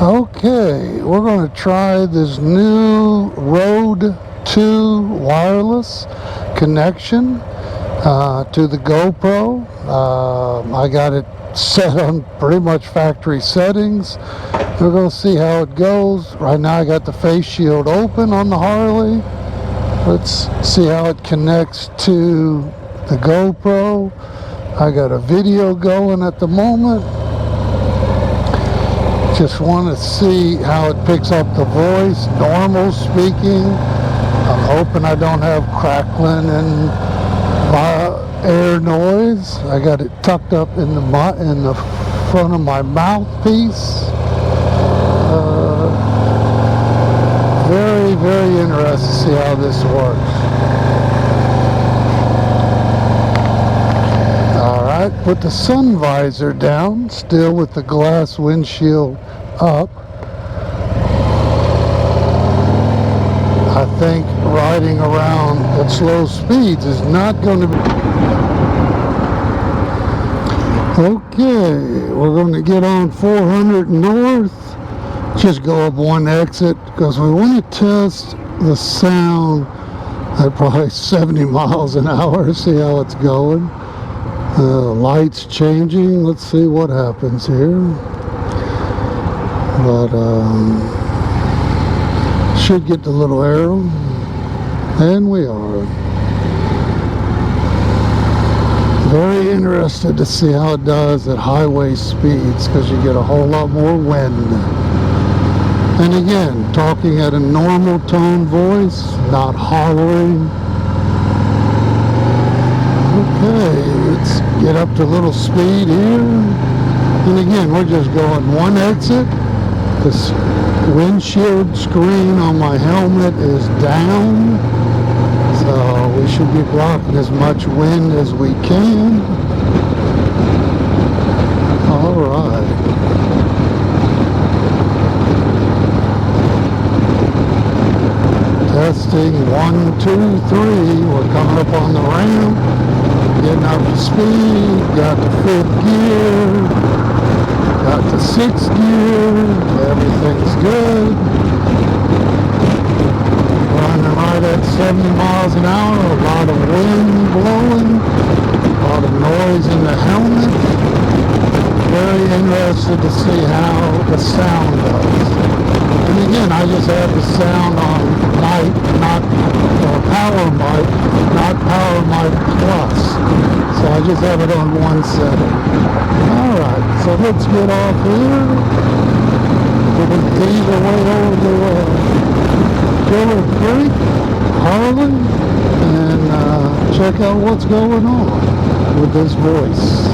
Okay, we're going to try this new Rode 2 wireless connection to the GoPro. I got it set on pretty much factory settings. We're going to see how it goes. Right now I got the face shield open on the Harley. Let's see how it connects to the GoPro. I got a video going at the moment. Just want to see how it picks up the voice, normal speaking. I'm hoping I don't have crackling and air noise. I got it tucked up in the front of my mouthpiece. Very, very interested to see how this works. Alright, put the sun visor down, still with the glass windshield up. I think riding around at slow speeds is not going to be... Okay, we're going to get on 400 north. Just go up one exit because we want to test the sound at probably 70 miles an hour, see how it's going. Lights changing. Let's see what happens here. But should get the little arrow, and we are. Very interested to see how it does at highway speeds because you get a whole lot more wind. And again, talking at a normal tone voice, not hollering. Okay, let's get up to a little speed here. And again, we're just going one exit. This windshield screen on my helmet is down. So we should be blocking as much wind as we can. All right. Testing 1, 2, 3. We're coming up on the ramp. Getting up to speed. Got the 5th gear. Got the 6th gear. Everything's good. Running right at 70 miles an hour. A lot of wind blowing. A lot of noise in the helmet. Very interested to see how the sound does. And again, I just have the sound on mic, not power mic, not power mic plus. So I just have it on one setting. Alright, so let's get off here. We're going to ease our way over to Killer Creek, Harley, and check out what's going on with this voice.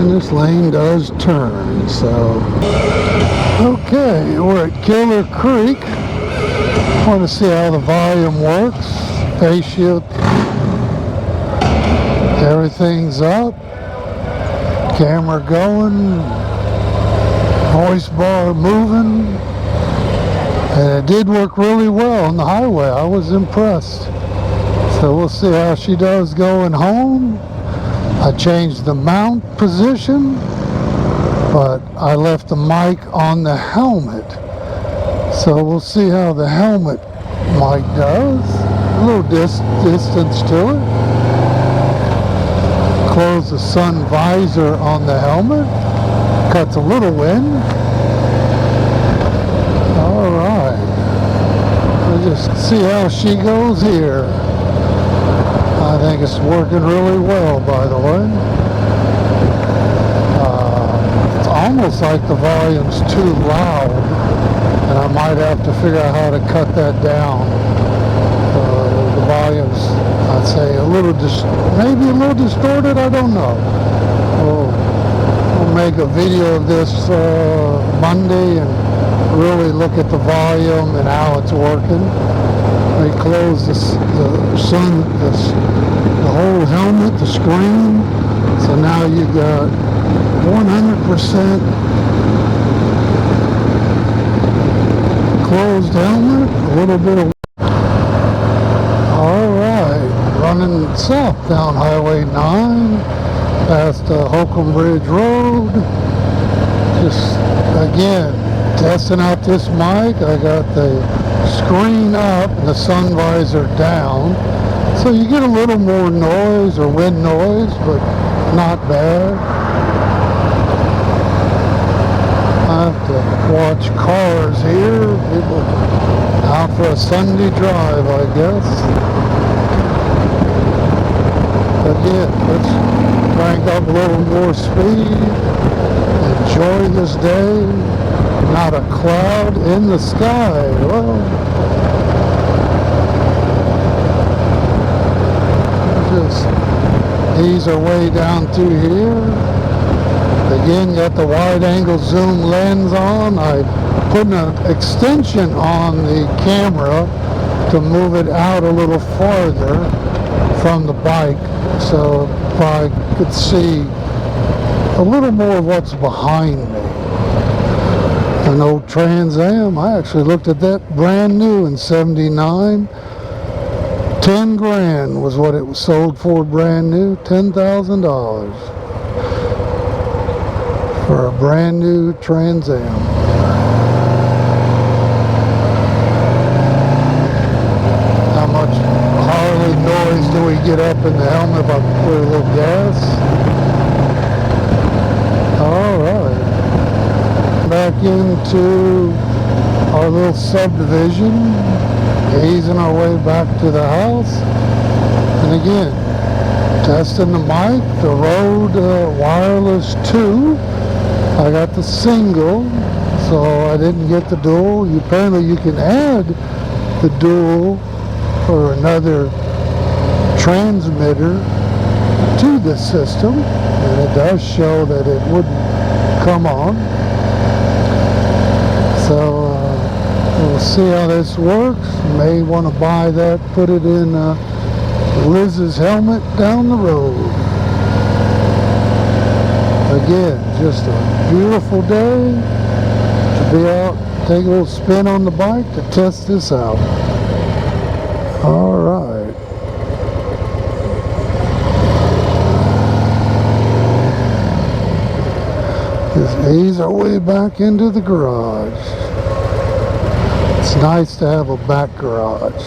This lane does turn, so okay, we're at Killer Creek. Want to see how the volume works. Face shield, everything's up, camera going, voice bar moving, and it did work really well on the highway. I was impressed. So we'll see how she does going home. I changed the mount position, but I left the mic on the helmet. So we'll see how the helmet mic does. A little distance to it. Close the sun visor on the helmet. Cuts a little wind. Alright. We'll just see how she goes here. I think it's working really well, by the way. It's almost like the volume's too loud, and I might have to figure out how to cut that down. The volume's, I'd say, a little maybe a little distorted. I don't know. We'll make a video of this Monday and really look at the volume and how it's working. They close the whole helmet, the screen. So now you got 100% closed helmet, a little bit of... Alright, running south down Highway 9, past Holcomb Bridge Road. Just, again, testing out this mic. I got the screen up and the sun visor down. So you get a little more noise or wind noise, but not bad. I have to watch cars here. People out for a Sunday drive, I guess. Again, let's crank up a little more speed. Enjoy this day. Not a cloud in the sky. Well, just these are way down through here. Again, got the wide angle zoom lens on. I put an extension on the camera to move it out a little farther from the bike, so I could see a little more of what's behind me. An old Trans Am. I actually looked at that brand new in '79. 10 grand was what it was sold for brand new. $10,000 for a brand new Trans Am. How much Harley noise do we get up in the helmet if I put a little gas? Alright. Back into our little subdivision, easing our way back to the house. And again, testing the mic, the Rode Wireless 2. I got the single, so I didn't get the dual. Apparently you can add the dual or another transmitter to the system, and it does show that it wouldn't come on. So we'll see how this works. May want to buy that, put it in Liz's helmet down the road. Again, just a beautiful day to be out, take a little spin on the bike to test this out. Alright. Just ease our way back into the garage. It's nice to have a back garage.